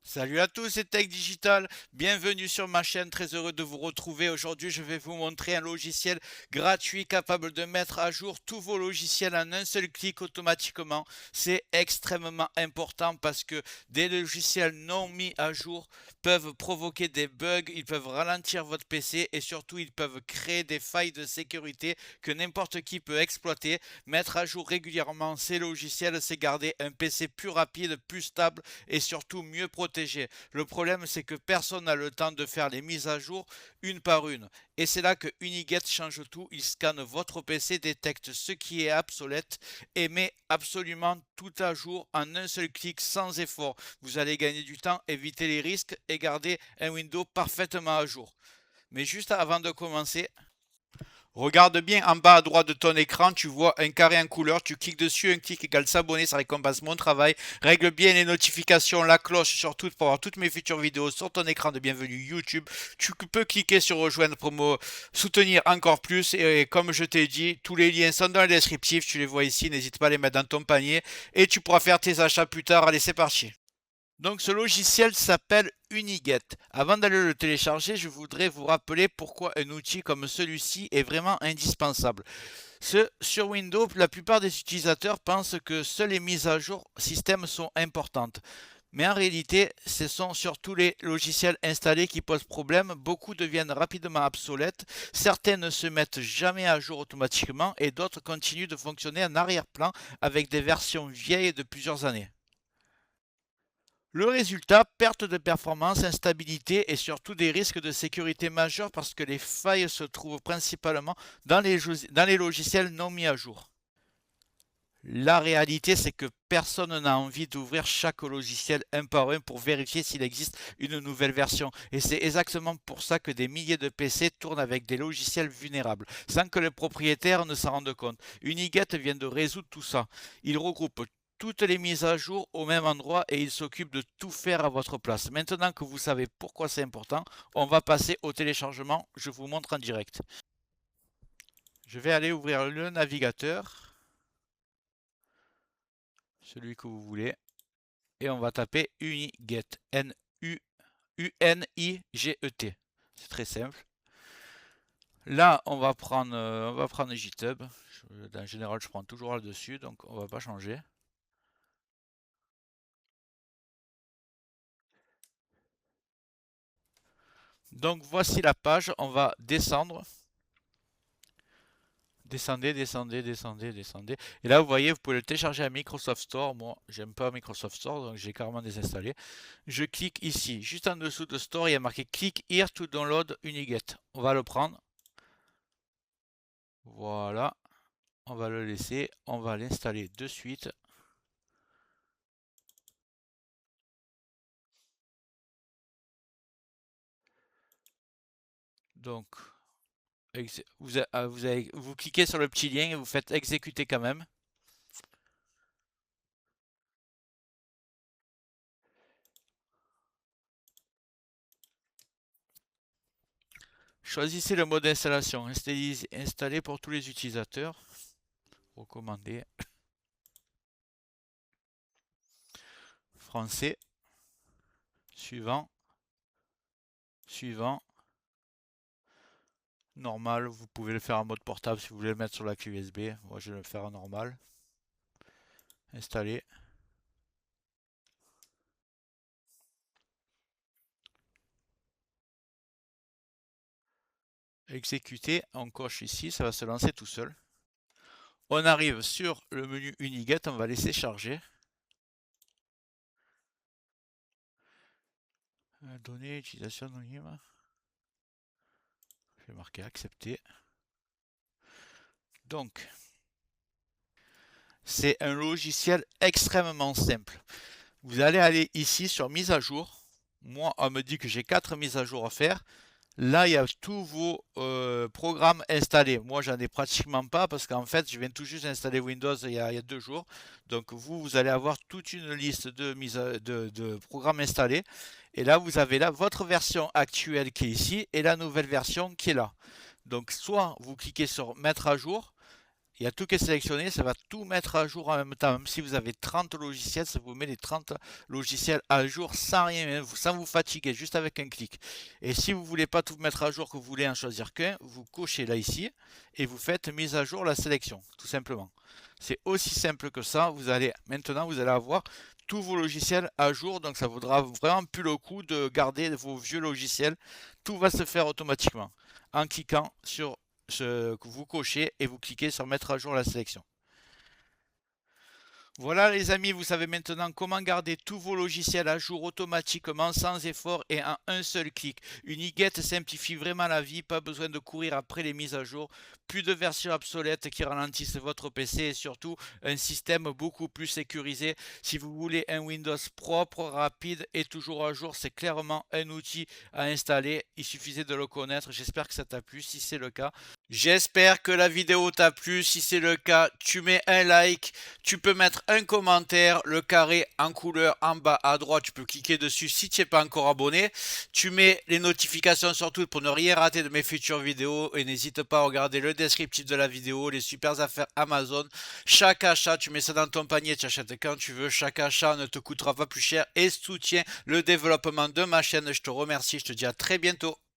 Salut à tous, c'est Tech Digital, bienvenue sur ma chaîne, très heureux de vous retrouver. Aujourd'hui, je vais vous montrer un logiciel gratuit capable de mettre à jour tous vos logiciels en un seul clic automatiquement. C'est extrêmement important parce que des logiciels non mis à jour peuvent provoquer des bugs, ils peuvent ralentir votre PC et surtout ils peuvent créer des failles de sécurité que n'importe qui peut exploiter. Mettre à jour régulièrement ces logiciels, c'est garder un PC plus rapide, plus stable et surtout mieux protégé. Le problème, c'est que personne n'a le temps de faire les mises à jour une par une. Et c'est là que Uniget change tout. Il scanne votre PC, détecte ce qui est obsolète et met absolument tout à jour en un seul clic sans effort. Vous allez gagner du temps, éviter les risques et garder un Windows parfaitement à jour. Mais juste avant de commencer, regarde bien en bas à droite de ton écran, tu vois un carré en couleur, tu cliques dessus, un clic égale s'abonner, ça récompense mon travail. Règle bien les notifications, la cloche surtout pour avoir toutes mes futures vidéos sur ton écran de bienvenue YouTube. Tu peux cliquer sur rejoindre pour me soutenir encore plus et comme je t'ai dit, tous les liens sont dans le descriptif, tu les vois ici, n'hésite pas à les mettre dans ton panier et tu pourras faire tes achats plus tard. Allez, c'est parti. Donc ce logiciel s'appelle Uniget. Avant d'aller le télécharger, je voudrais vous rappeler pourquoi un outil comme celui-ci est vraiment indispensable. Sur Windows, la plupart des utilisateurs pensent que seules les mises à jour système sont importantes. Mais en réalité, ce sont surtout les logiciels installés qui posent problème. Beaucoup deviennent rapidement obsolètes. Certains ne se mettent jamais à jour automatiquement et d'autres continuent de fonctionner en arrière-plan avec des versions vieilles de plusieurs années. Le résultat, perte de performance, instabilité et surtout des risques de sécurité majeurs parce que les failles se trouvent principalement dans les logiciels non mis à jour. La réalité, c'est que personne n'a envie d'ouvrir chaque logiciel un par un pour vérifier s'il existe une nouvelle version. Et c'est exactement pour ça que des milliers de PC tournent avec des logiciels vulnérables, sans que le propriétaire ne s'en rende compte. Uniget vient de résoudre tout ça. Il regroupe toutes les mises à jour au même endroit et il s'occupe de tout faire à votre place. Maintenant que vous savez pourquoi c'est important, on va passer au téléchargement. Je vous montre en direct. Je vais aller ouvrir le navigateur. Celui que vous voulez, et on va taper Uniget, N-U-N-I-G-E-T. C'est très simple. Là, on va prendre GitHub. En général, je prends toujours là-dessus, donc on va pas changer. Donc voici la page, on va descendre. Descendez, descendez, descendez, descendez. Et là, vous voyez, vous pouvez le télécharger à Microsoft Store. Moi, j'aime pas Microsoft Store, donc j'ai carrément désinstallé. Je clique ici, juste en dessous de Store, il y a marqué Click here to download Uniget. On va le prendre. Voilà. On va le laisser. On va l'installer de suite. Donc, vous cliquez sur le petit lien et vous faites exécuter quand même. Choisissez le mode d'installation. Installer pour tous les utilisateurs. Recommandé. Français. Suivant. Suivant. Normal. Vous pouvez le faire en mode portable si vous voulez le mettre sur la clé USB. Moi, je vais le faire en normal. Installer. Exécuter. On coche ici. Ça va se lancer tout seul. On arrive sur le menu Uniget. On va laisser charger. Données, utilisation anonyme. Je vais marquer accepter. Donc, c'est un logiciel extrêmement simple. Vous allez aller ici sur mise à jour. Moi, on me dit que j'ai 4 mises à jour à faire. Là, il y a tous vos programmes installés. Moi, j'en ai pratiquement pas parce qu'en fait, je viens tout juste d'installer Windows il y a 2 jours. Donc, vous allez avoir toute une liste de programmes installés. Et là, vous avez là votre version actuelle qui est ici et la nouvelle version qui est là. Donc soit vous cliquez sur mettre à jour, il y a tout qui est sélectionné, ça va tout mettre à jour en même temps. Même si vous avez 30 logiciels, ça vous met les 30 logiciels à jour sans rien, sans vous fatiguer, juste avec un clic. Et si vous ne voulez pas tout mettre à jour, que vous voulez en choisir qu'un, vous cochez là ici et vous faites mise à jour la sélection, tout simplement. C'est aussi simple que ça. Maintenant, vous allez avoir tous vos logiciels à jour, donc ça vaudra vraiment plus le coup de garder vos vieux logiciels. Tout va se faire automatiquement en cliquant sur ce que vous cochez et vous cliquez sur mettre à jour la sélection. Voilà les amis, vous savez maintenant comment garder tous vos logiciels à jour automatiquement sans effort et en un seul clic. Uniguette simplifie vraiment la vie, pas besoin de courir après les mises à jour, plus de versions obsolètes qui ralentissent votre PC et surtout un système beaucoup plus sécurisé. Si vous voulez un Windows propre, rapide et toujours à jour, c'est clairement un outil à installer. Il suffisait de le connaître. J'espère que ça t'a plu. Si c'est le cas, j'espère que la vidéo t'a plu. Si c'est le cas, tu mets un like. Tu peux mettre un commentaire, le carré en couleur en bas à droite, tu peux cliquer dessus si tu n'es pas encore abonné. Tu mets les notifications sur tout pour ne rien rater de mes futures vidéos et n'hésite pas à regarder le descriptif de la vidéo, les super affaires Amazon. Chaque achat, tu mets ça dans ton panier, tu achètes quand tu veux. Chaque achat ne te coûtera pas plus cher et soutient le développement de ma chaîne. Je te remercie, je te dis à très bientôt.